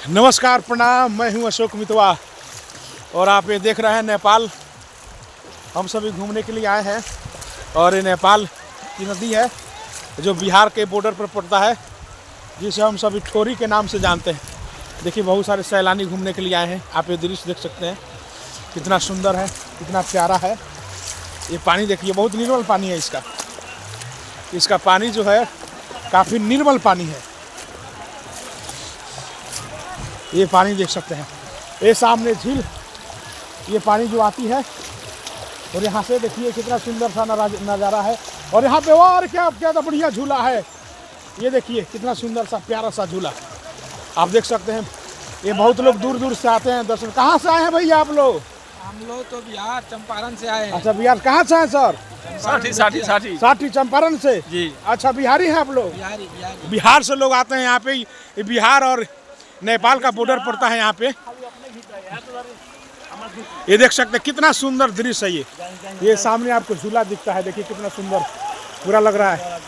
नमस्कार प्रणाम, मैं हूं अशोक मितवा और आप ये देख रहे हैं नेपाल। हम सभी घूमने के लिए आए हैं और ये नेपाल की नदी है जो बिहार के बॉर्डर पर पड़ता है, जिसे हम सभी ठोरी के नाम से जानते हैं। देखिए बहुत सारे सैलानी घूमने के लिए आए हैं। आप ये दृश्य देख सकते हैं, कितना सुंदर है, कितना प्यारा है। ये पानी देखिए, बहुत निर्मल पानी है। इसका पानी जो है काफ़ी निर्मल पानी है। ये पानी देख सकते हैं, ये सामने झील, ये पानी जो आती है और यहाँ से देखिए कितना सुंदर सा नज़ारा है। और यहाँ पे और क्या तो बढ़िया झूला है। ये देखिए कितना सुंदर सा प्यारा सा झूला आप देख सकते हैं। ये बहुत लोग दूर दूर से आते हैं दर्शन। कहाँ से आए हैं भैया आप लोग? हम लोग तो बिहार चंपारण से आए हैं। अच्छा, बिहार कहाँ से हैं सर? साठी चंपारण से जी। अच्छा, बिहारी हैं आप लोग? बिहारी। बिहार से लोग आते हैं यहाँ पे। ये बिहार और नेपाल का बॉर्डर पड़ता है यहाँ पे। ये देख सकते हैं कितना सुंदर दृश्य है। ये सामने आपको झूला दिखता है, देखिए कितना सुंदर पूरा लग रहा है।